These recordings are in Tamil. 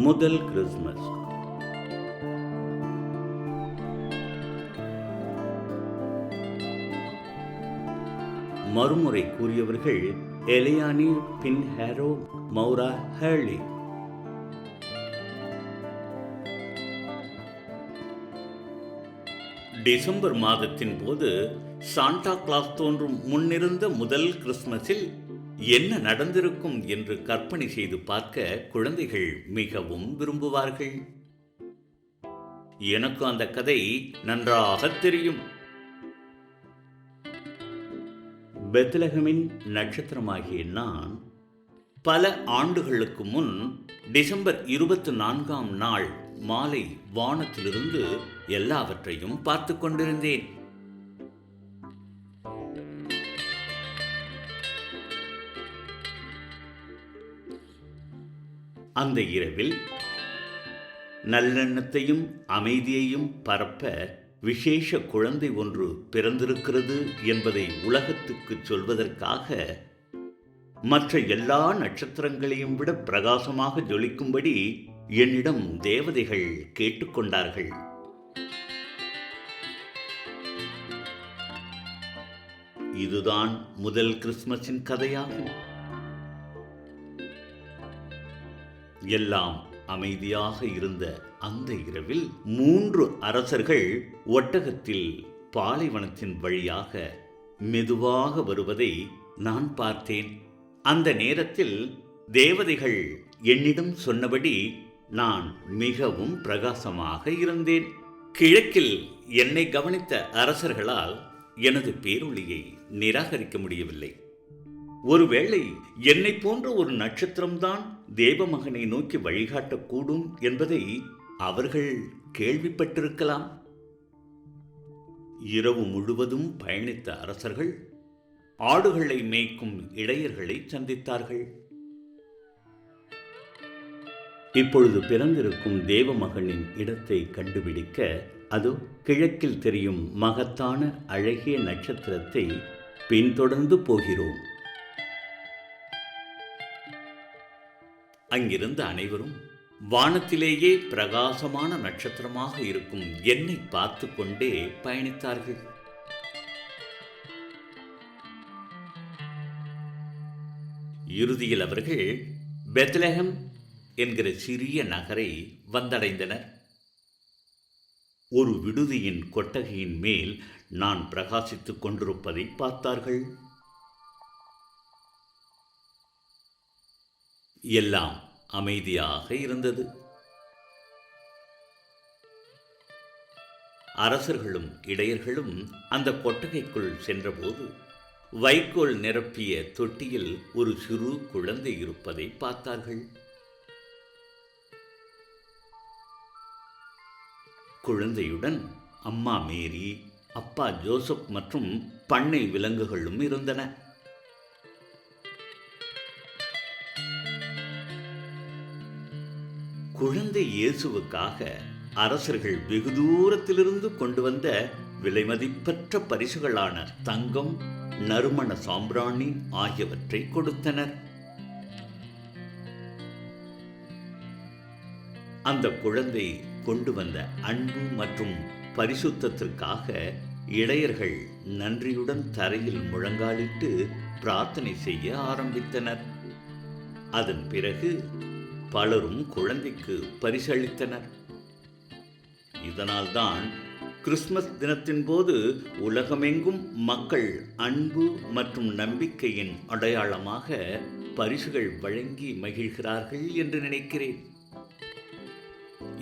முதல் கிறிஸ்துமஸ். மறுமுறை கூறியவர்கள் எலியானி பின்ஹேரோ மௌரா ஹேர்லி. டிசம்பர் மாதத்தின் போது சாண்டா கிளாஸ் தோன்றும் முன்னிருந்த முதல் கிறிஸ்துமஸில் என்ன நடந்திருக்கும் என்று கற்பனை செய்து பார்க்க குழந்தைகள் மிகவும் விரும்புவார்கள். எனக்கு அந்த கதை நன்றாக தெரியும். பெத்லகமின் நட்சத்திரமாகிய நான் பல ஆண்டுகளுக்கு முன் டிசம்பர் 24ஆம் நாள் மாலை வானத்திலிருந்து எல்லாவற்றையும் பார்த்து கொண்டிருந்தேன். அந்த இரவில் நல்லெண்ணத்தையும் அமைதியையும் பரப்ப விசேஷ குழந்தை ஒன்று பிறந்திருக்கிறது என்பதை உலகத்துக்கு சொல்வதற்காக மற்ற எல்லா நட்சத்திரங்களையும் விட பிரகாசமாக ஜொலிக்கும்படி என்னிடம் தேவதைகள் கேட்டுக்கொண்டார்கள். இதுதான் முதல் கிறிஸ்துமஸின் கதையாகும். எல்லாம் அமைதியாக இருந்த அந்த இரவில் 3 அரசர்கள் ஒட்டகத்தில் பாலைவனத்தின் வழியாக மெதுவாக வருவதை நான் பார்த்தேன். அந்த நேரத்தில் தேவதைகள் என்னிடம் சொன்னபடி நான் மிகவும் பிரகாசமாக இருந்தேன். கிழக்கில் என்னை கவனித்த அரசர்களால் எனது பேரொளியை நிராகரிக்க முடியவில்லை. ஒருவேளை என்னை போன்ற ஒரு நட்சத்திரம்தான் தேவமகனை நோக்கி வழிகாட்டக்கூடும் என்பதை அவர்கள் கேள்விப்பட்டிருக்கலாம். இரவு முழுவதும் பயணித்த அரசர்கள் ஆடுகளை மேய்க்கும் இடையர்களை சந்தித்தார்கள். இப்பொழுது பிறந்திருக்கும் தேவமகனின் இடத்தை கண்டுபிடிக்க அதோ கிழக்கில் தெரியும் மகத்தான அழகிய நட்சத்திரத்தை பின்தொடர்ந்து போகிறோம். அங்கிருந்த அனைவரும் வானத்திலேயே பிரகாசமான நட்சத்திரமாக இருக்கும் என்னை பார்த்து கொண்டே பயணித்தார்கள். இறுதியில் அவர்கள் பெத்லெஹம் என்கிற சிறிய நகரை வந்தடைந்தனர். ஒரு விடுதியின் கொட்டகையின் மேல் நான் பிரகாசித்துக் கொண்டிருப்பதை பார்த்தார்கள். எல்லாம் அமைதியாக இருந்தது. அரசர்களும் இடையர்களும் அந்த கொட்டகைக்குள் சென்றபோது வைக்கோல் நிரப்பிய தொட்டியில் ஒரு சிறு குழந்தை இருப்பதை பார்த்தார்கள். குழந்தையுடன் அம்மா மேரி, அப்பா ஜோசப் மற்றும் பண்ணை விலங்குகளும் இருந்தன. குழந்தை இயேசுவுக்காக அரசர்கள் வெகு தூரத்திலிருந்து கொண்டு வந்த விலைமதிப்பற்ற பரிசுகளான தங்கம், நறுமண சாம்பிராணி ஆகியவற்றை கொடுத்தனர். அந்த குழந்தை கொண்டு வந்த அன்பு மற்றும் பரிசுத்தத்திற்காக இடையர்கள் நன்றியுடன் தரையில் முழங்காலிட்டு பிரார்த்தனை செய்ய ஆரம்பித்தனர். அதன் பிறகு பலரும் குழந்தைக்கு பரிசளித்தனர். இதனால்தான் கிறிஸ்துமஸ் தினத்தின் போது உலகமெங்கும் மக்கள் அன்பு மற்றும் நம்பிக்கையின் அடையாளமாக பரிசுகள் வழங்கி மகிழ்கிறார்கள் என்று நினைக்கிறேன்.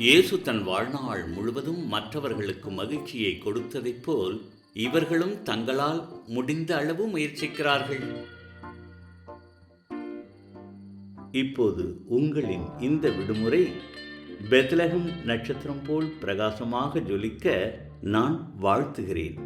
இயேசு தன் வாழ்நாள் முழுவதும் மற்றவர்களுக்கு மகிழ்ச்சியை கொடுத்ததைப் போல் இவர்களும் தங்களால் முடிந்த அளவு முயற்சிக்கிறார்கள். இப்போது உங்களின் இந்த விடுமுறை பெத்லெஹம் நட்சத்திரம் போல் பிரகாசமாக ஜொலிக்க நான் வாழ்த்துகிறேன்.